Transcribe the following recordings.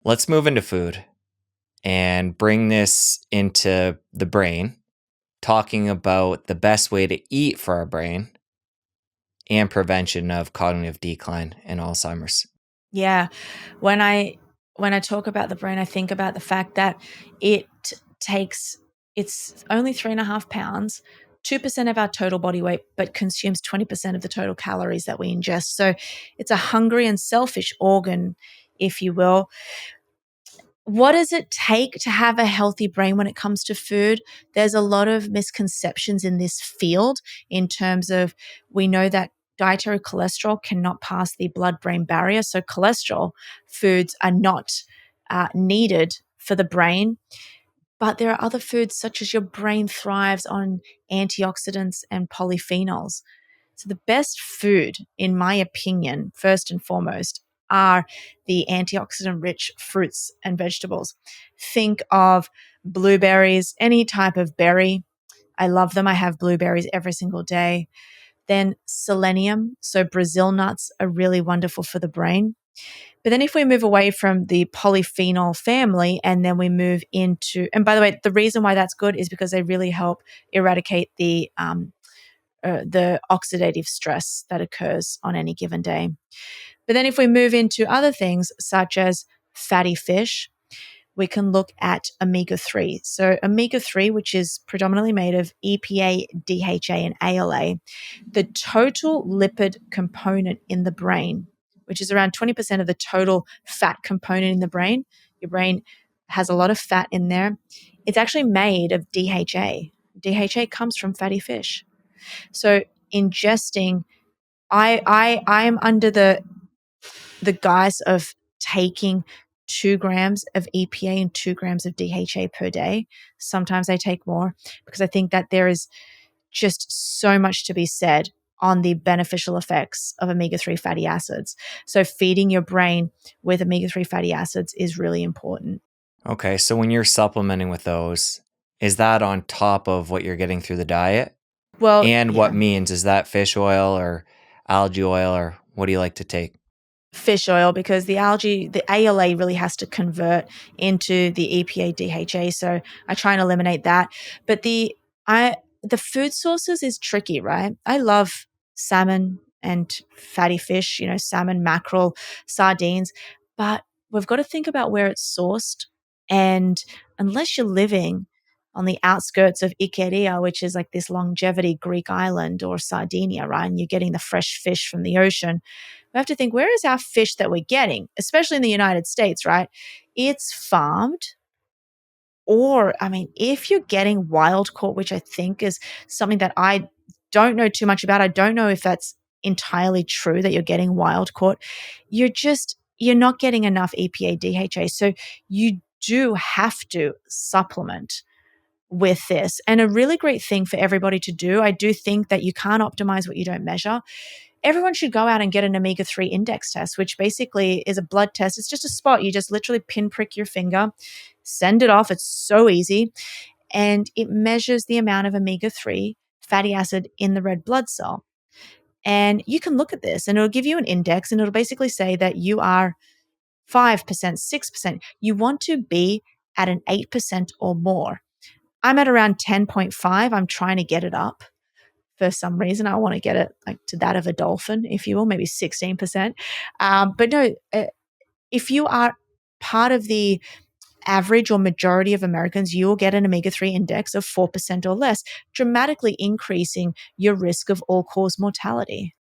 Let's move into food and bring this into the brain, talking about the best way to eat for our brain and prevention of cognitive decline and Alzheimer's. Yeah. When I talk about the brain, I think about the fact that it takes it's only 3.5 pounds, 2% of our total body weight, but consumes 20% of the total calories that we ingest. So it's a hungry and selfish organ, if you will. What does it take to have a healthy brain when it comes to food? There's a lot of misconceptions in this field in terms of we know that dietary cholesterol cannot pass the blood-brain barrier. So cholesterol foods are not needed for the brain. But there are other foods such as your brain thrives on antioxidants and polyphenols. So the best food, in my opinion, first and foremost, are the antioxidant rich fruits and vegetables. Think of blueberries, any type of berry. I love them. I have blueberries every single day. Then selenium. So Brazil nuts are really wonderful for the brain. But then if we move away from the polyphenol family and then we move into, and by the way, the reason why that's good is because they really help eradicate the oxidative stress that occurs on any given day. But then if we move into other things such as fatty fish, we can look at omega-3. So omega-3, which is predominantly made of EPA, DHA, and ALA, the total lipid component in the brain, which is around 20% of the total fat component in the brain. Your brain has a lot of fat in there. It's actually made of DHA. DHA comes from fatty fish. So ingesting, I'm under the guise of taking 2 grams of EPA and 2 grams of DHA per day. Sometimes I take more because I think that there is just so much to be said on the beneficial effects of omega-3 fatty acids. So feeding your brain with omega-3 fatty acids is really important. Okay, so when you're supplementing with those, is that on top of what you're getting through the diet? Well, And what yeah. means, is that fish oil or algae oil, or what do you like to take? Fish oil, because the ALA really has to convert into the EPA DHA. So I try and eliminate that. But the food sources is tricky, right? I love salmon and fatty fish, salmon, mackerel, sardines, but we've got to think about where it's sourced. And unless you're living on the outskirts of Ikaria, which is like this longevity Greek island, or Sardinia, right? And you're getting the fresh fish from the ocean. We have to think, where is our fish that we're getting, especially in the United States, right? It's farmed. Or, I mean, if you're getting wild caught, which I think is something that I don't know too much about, I don't know if that's entirely true that you're getting wild caught. You're not getting enough EPA, DHA. So you do have to supplement with this. And a really great thing for everybody to do, I do think that you can't optimize what you don't measure. Everyone should go out and get an omega-3 index test, which basically is a blood test. It's just a spot. You just literally pinprick your finger, send it off. It's so easy. And it measures the amount of omega-3 fatty acid in the red blood cell. And you can look at this and it'll give you an index, and it'll basically say that you are 5%, 6%. You want to be at an 8% or more. I'm at around 10.5. I'm trying to get it up. For some reason, I want to get it like to that of a dolphin, if you will, maybe 16%. But no, if you are part of the average or majority of Americans, you will get an omega-3 index of 4% or less, dramatically increasing your risk of all-cause mortality.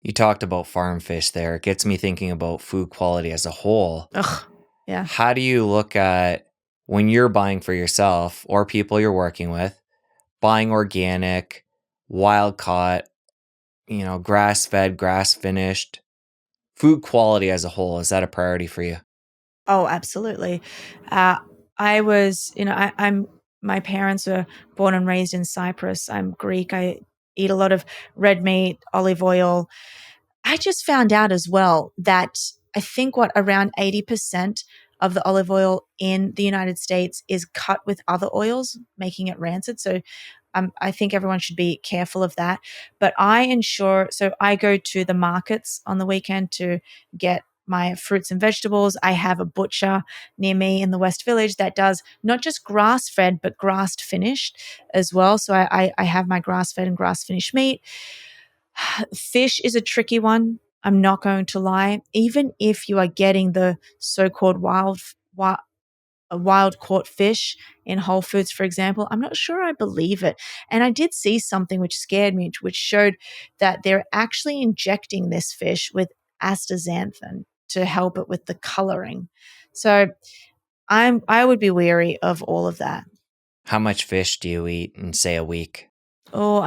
You talked about farm fish there. It gets me thinking about food quality as a whole. Ugh, yeah. How do you look at, when you're buying for yourself or people you're working with, buying organic, wild caught, grass fed, grass finished, food quality as a whole? Is that a priority for you? Oh, absolutely. My parents were born and raised in Cyprus. I'm Greek. I eat a lot of red meat, olive oil. I just found out as well that I think around 80% of the olive oil in the United States is cut with other oils, making it rancid. So I think everyone should be careful of that. But so I go to the markets on the weekend to get my fruits and vegetables. I have a butcher near me in the West Village that does not just grass fed, but grass finished as well. So I have my grass fed and grass finished meat. Fish is a tricky one. I'm not going to lie. Even if you are getting the so-called wild caught fish in Whole Foods, for example, I'm not sure I believe it. And I did see something which scared me, which showed that they're actually injecting this fish with astaxanthin to help it with the coloring. So I would be wary of all of that. How much fish do you eat in, say, a week? Oh,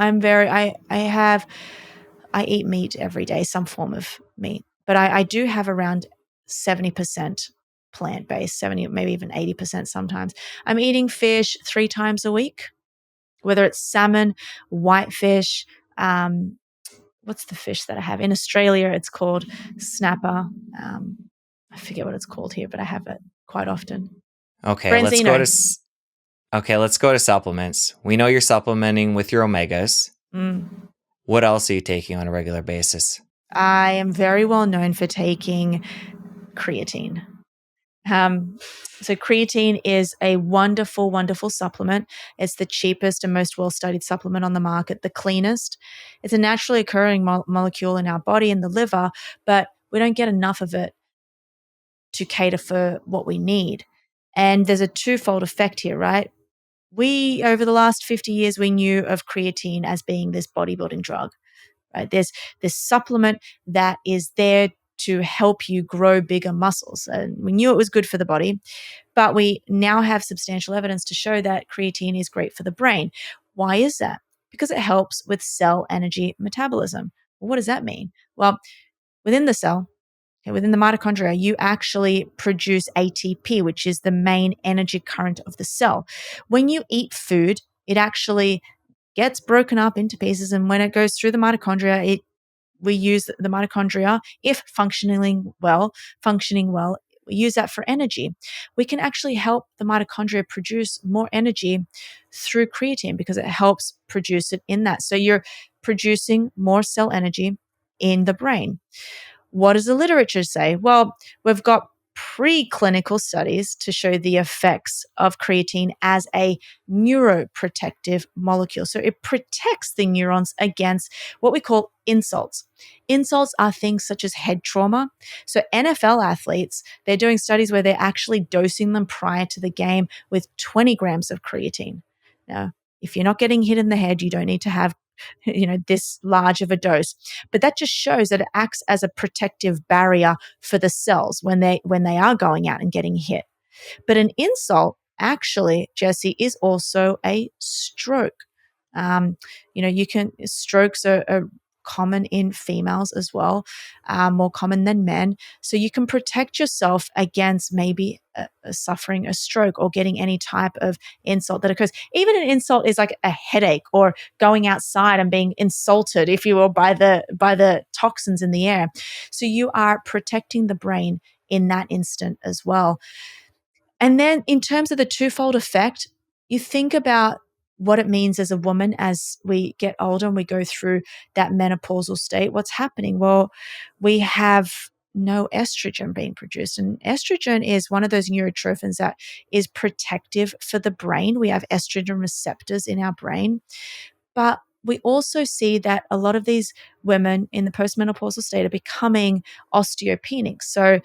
I eat meat every day, some form of meat, but I do have around 70% plant based, 70, maybe even 80% sometimes. I'm eating fish 3 times a week, whether it's salmon, whitefish. What's the fish that I have? In Australia, it's called snapper. Um, I forget what it's called here, but I have it quite often. Okay, Branzino. let's go to supplements. We know you're supplementing with your omegas. Mm. What else are you taking on a regular basis? I am very well known for taking creatine. So creatine is a wonderful, wonderful supplement. It's the cheapest and most well-studied supplement on the market, the cleanest. It's a naturally occurring molecule in our body in the liver, but we don't get enough of it to cater for what we need. And there's a twofold effect here, right? Over the last 50 years, we knew of creatine as being this bodybuilding drug, right? There's this supplement that is there to help you grow bigger muscles. And we knew it was good for the body, but we now have substantial evidence to show that creatine is great for the brain. Why is that? Because it helps with cell energy metabolism. Well, what does that mean? Well, within the cell, within the mitochondria, you actually produce ATP, which is the main energy current of the cell. When you eat food, it actually gets broken up into pieces, and when it goes through the mitochondria, we use the mitochondria, if functioning well, we use that for energy. We can actually help the mitochondria produce more energy through creatine because it helps produce it in that. So you're producing more cell energy in the brain. What does the literature say? Well, we've got preclinical studies to show the effects of creatine as a neuroprotective molecule. So it protects the neurons against what we call insults. Insults are things such as head trauma. So NFL athletes, they're doing studies where they're actually dosing them prior to the game with 20 grams of creatine. Now, if you're not getting hit in the head, you don't need to have this large of a dose, but that just shows that it acts as a protective barrier for the cells when they are going out and getting hit. But an insult, actually, Jesse, is also a stroke. Strokes are common in females as well, more common than men. So you can protect yourself against maybe suffering a stroke or getting any type of insult that occurs. Even an insult is like a headache or going outside and being insulted, if you will, by the toxins in the air. So you are protecting the brain in that instant as well. And then in terms of the twofold effect, you think about what it means as a woman as we get older and we go through that menopausal state. What's happening? Well, we have no estrogen being produced. And estrogen is one of those neurotrophins that is protective for the brain. We have estrogen receptors in our brain. But we also see that a lot of these women in the postmenopausal state are becoming osteopenic. So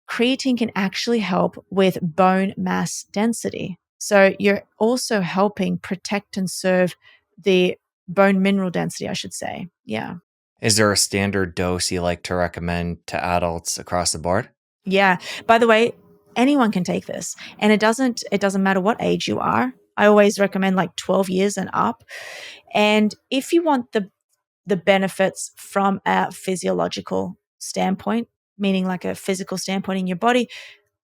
creatine can actually help with bone mass density. So you're also helping protect and serve the bone mineral density, I should say. Yeah. Is there a standard dose you like to recommend to adults across the board? Yeah. By the way, anyone can take this, and it doesn't matter what age you are. I always recommend like 12 years and up. And if you want the benefits from a physiological standpoint, meaning like a physical standpoint in your body,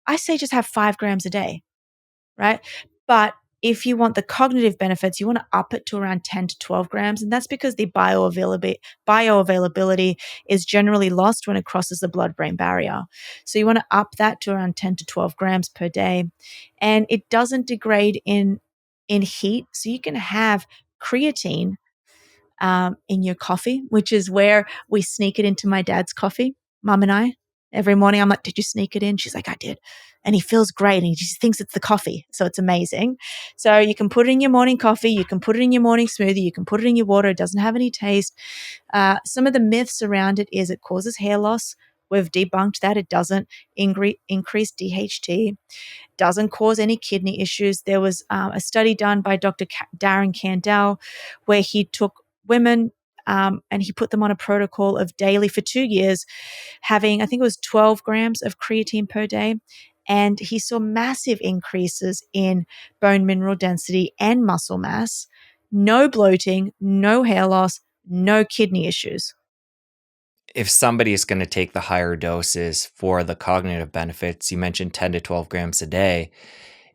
I say just have 5 grams a day, right? But if you want the cognitive benefits, you want to up it to around 10 to 12 grams. And that's because the bioavailability is generally lost when it crosses the blood-brain barrier. So you want to up that to around 10 to 12 grams per day. And it doesn't degrade in heat. So you can have creatine in your coffee, which is where we sneak it into my dad's coffee, Mum and I. Every morning I'm like, did you sneak it in? She's like, I did. And he feels great. And he just thinks it's the coffee. So it's amazing. So you can put it in your morning coffee. You can put it in your morning smoothie. You can put it in your water. It doesn't have any taste. Some of the myths around it is it causes hair loss. We've debunked that. It doesn't increase DHT, doesn't cause any kidney issues. There was a study done by Dr. Darren Kandel where he took women and he put them on a protocol of daily for 2 years, having, I think it was 12 grams of creatine per day. And he saw massive increases in bone mineral density and muscle mass, no bloating, no hair loss, no kidney issues. If somebody is going to take the higher doses for the cognitive benefits, you mentioned 10 to 12 grams a day,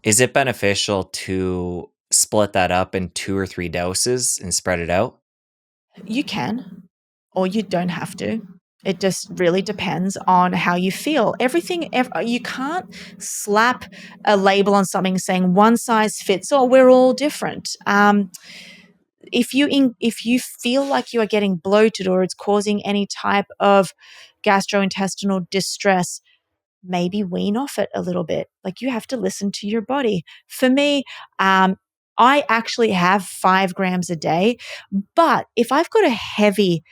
is it beneficial to split that up in 2 or 3 doses and spread it out? You can, or you don't have to. It just really depends on how you feel. You can't slap a label on something saying one size fits all. We're all different. If you feel like you are getting bloated or it's causing any type of gastrointestinal distress, maybe wean off it a little bit. Like, you have to listen to your body. For me, I actually have 5 grams a day, but if I've got a heavy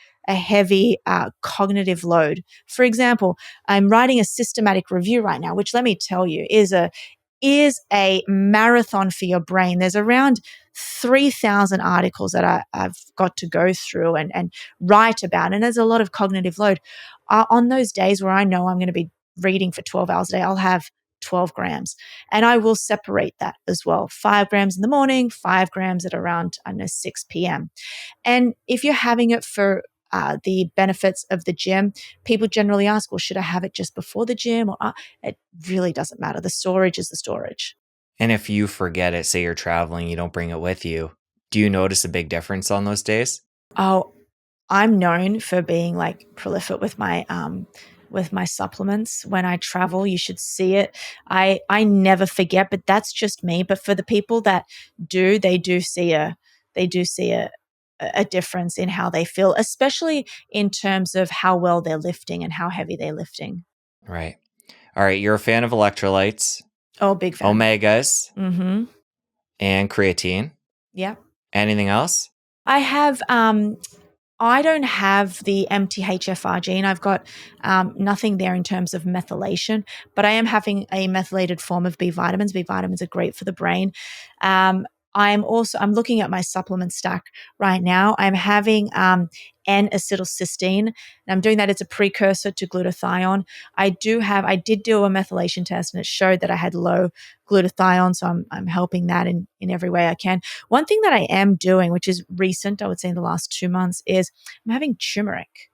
cognitive load, for example, I'm writing a systematic review right now, which, let me tell you, is a marathon for your brain. There's around 3,000 articles that I've got to go through and write about, and there's a lot of cognitive load. On those days where I know I'm going to be reading for 12 hours a day, I'll have 12 grams. And I will separate that as well. 5 grams in the morning, 5 grams at around, I don't know, 6 p.m. And if you're having it for the benefits of the gym, people generally ask, well, should I have it just before the gym? Or it really doesn't matter. The storage is the storage. And if you forget it, say you're traveling, you don't bring it with you, do you notice a big difference on those days? Oh, I'm known for being like prolific with my supplements. When I travel, you should see it. I never forget, but that's just me. But for the people that do, they do see a difference in how they feel, especially in terms of how well they're lifting and how heavy they're lifting. Right. All right. You're a fan of electrolytes, Oh, big fan. omegas, Mm-hmm. and creatine. Yeah. Anything else? I have I don't have the MTHFR gene. I've got nothing there in terms of methylation, but I am having a methylated form of B vitamins. B vitamins are great for the brain. I'm looking at my supplement stack right now. I'm having N-acetylcysteine, and I'm doing that. It's a precursor to glutathione. I did do a methylation test, and it showed that I had low glutathione, so I'm helping that in every way I can. One thing that I am doing, which is recent, I would say in the last 2 months, is I'm having turmeric.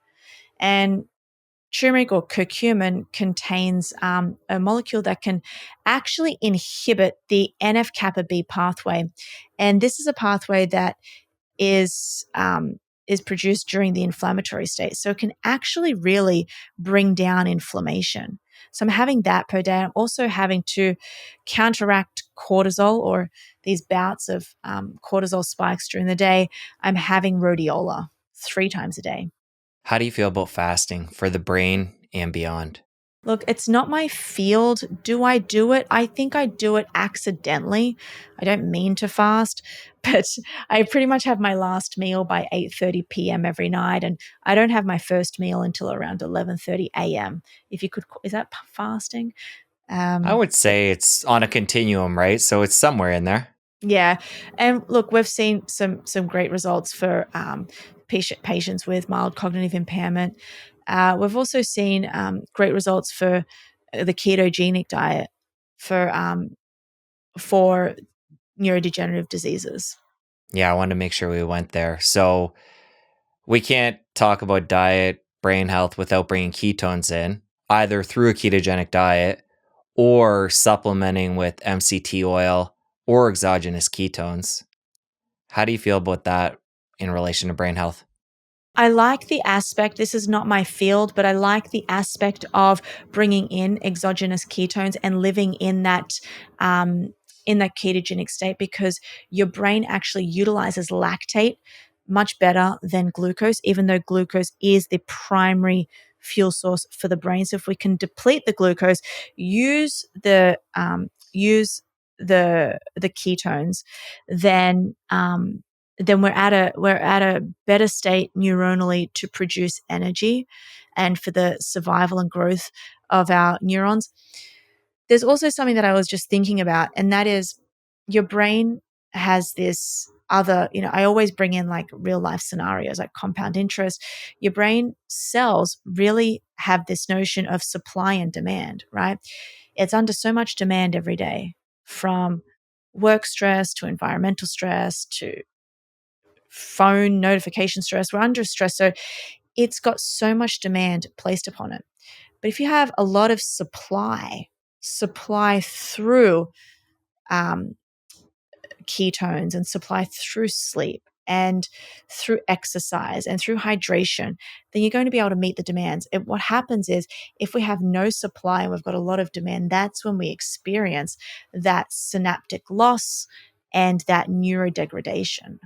And turmeric, or curcumin, contains a molecule that can actually inhibit the NF-kappa B pathway. And this is a pathway that is produced during the inflammatory state. So it can actually really bring down inflammation. So I'm having that per day. I'm also having to counteract cortisol, or these bouts of cortisol spikes during the day. I'm having rhodiola 3 times a day. How do you feel about fasting for the brain and beyond? Look, it's not my field. Do I do it? I think I do it accidentally. I don't mean to fast, but I pretty much have my last meal by 8:30 p.m. every night, and I don't have my first meal until around 11:30 a.m. If you could, is that fasting? I would But say it's on a continuum, right? So it's somewhere in there. yeah, and look, we've seen some great results for patients with mild cognitive impairment. We've also seen great results for the ketogenic diet for neurodegenerative diseases. Yeah, I wanted to make sure we went there. So we can't talk about diet, brain health without bringing ketones in, either through a ketogenic diet or supplementing with MCT oil or exogenous ketones. How do you feel about that in relation to brain health? I like the aspect, this is not my field, but I like the aspect of bringing in exogenous ketones and living in that ketogenic state, because your brain actually utilizes lactate much better than glucose, even though glucose is the primary fuel source for the brain. So if we can deplete the glucose, use the ketones, then we're at a better state neuronally to produce energy and for the survival and growth of our neurons. There's also something that I was just thinking about, and that is your brain has this other, I always bring in like real life scenarios like compound interest. Your brain cells really have this notion of supply and demand, right? It's under so much demand every day, from work stress to environmental stress to phone notification stress. We're under stress. So it's got so much demand placed upon it. But if you have a lot of supply through um, ketones and supply through sleep and through exercise and through hydration, then you're going to be able to meet the demands. What happens is if we have no supply and we've got a lot of demand, that's when we experience that synaptic loss and that neurodegradation.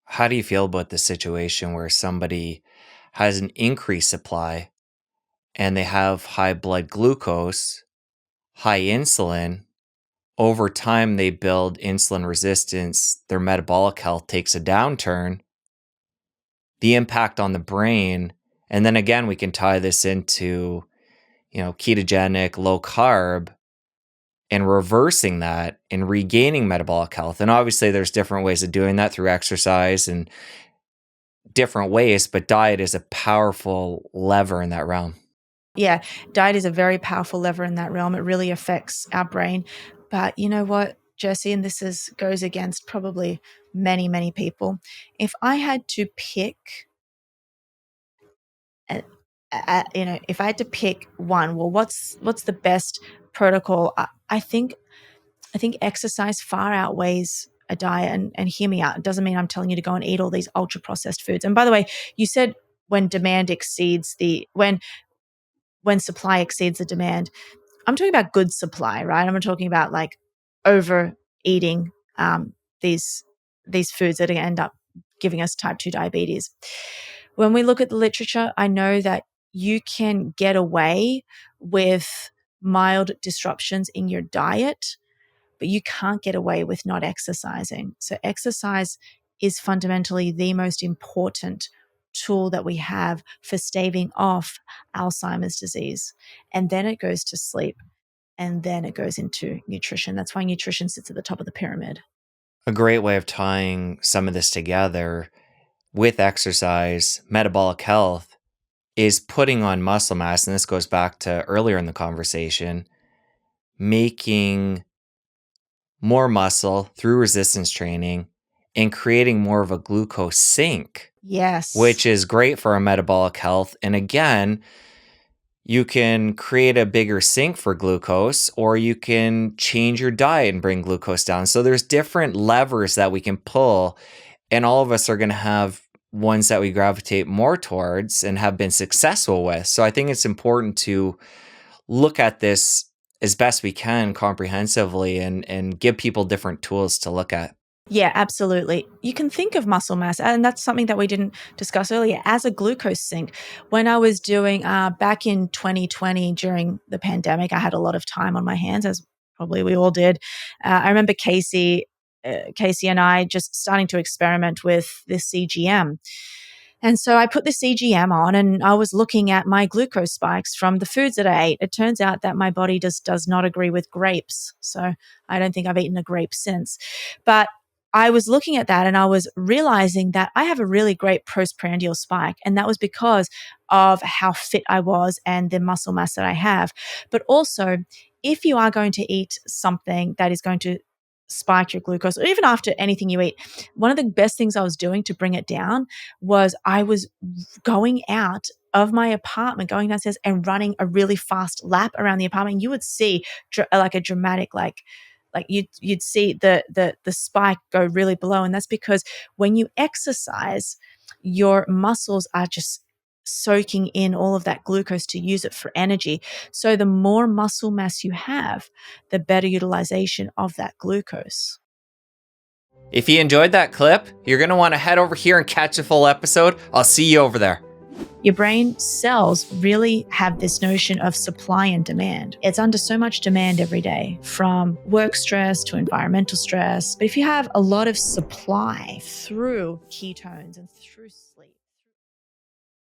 How do you feel about the situation where somebody has an increased supply and they have high blood glucose, high insulin? Over time, they build insulin resistance, their metabolic health takes a downturn, the impact on the brain. And then again, we can tie this into, ketogenic, low carb, and reversing that and regaining metabolic health. And obviously, there's different ways of doing that through exercise and different ways, but diet is a powerful lever in that realm. Yeah, diet is a very powerful lever in that realm. It really affects our brain. But you know what, Jesse, and goes against probably many, many people. If I had to pick, if I had to pick one, well, what's the best protocol? I think exercise far outweighs a diet. And hear me out. It doesn't mean I'm telling you to go and eat all these ultra processed foods. And by the way, you said when supply exceeds the demand. I'm talking about good supply, right? I'm not talking about like overeating these foods that end up giving us type 2 diabetes. When we look at the literature, I know that you can get away with mild disruptions in your diet, but you can't get away with not exercising. So exercise is fundamentally the most important tool that we have for staving off Alzheimer's disease. And then it goes to sleep. And then it goes into nutrition. That's why nutrition sits at the top of the pyramid. A great way of tying some of this together with exercise, metabolic health, is putting on muscle mass. And this goes back to earlier in the conversation, making more muscle through resistance training and creating more of a glucose sink. Yes. Which is great for our metabolic health. And again, you can create a bigger sink for glucose, or you can change your diet and bring glucose down. So there's different levers that we can pull, and all of us are going to have ones that we gravitate more towards and have been successful with. So I think it's important to look at this as best we can comprehensively and give people different tools to look at. Yeah, absolutely. You can think of muscle mass, and that's something that we didn't discuss earlier, as a glucose sink. When I was doing, back in 2020 during the pandemic, I had a lot of time on my hands, as probably we all did. I remember Casey and I just starting to experiment with this CGM. And so I put the CGM on and I was looking at my glucose spikes from the foods that I ate. It turns out that my body just does not agree with grapes. So I don't think I've eaten a grape since. But I was looking at that and I was realizing that I have a really great postprandial spike. And that was because of how fit I was and the muscle mass that I have. But also, if you are going to eat something that is going to spike your glucose, or even after anything you eat, one of the best things I was doing to bring it down was I was going out of my apartment, going downstairs and running a really fast lap around the apartment. You would see like a dramatic, like you'd see the spike go really below. And that's because when you exercise, your muscles are just soaking in all of that glucose to use it for energy. So the more muscle mass you have, the better utilization of that glucose. If you enjoyed that clip, you're going to want to head over here and catch a full episode. I'll see you over there. Your brain cells really have this notion of supply and demand. It's under so much demand every day, from work stress to environmental stress. But if you have a lot of supply through ketones and through sleep,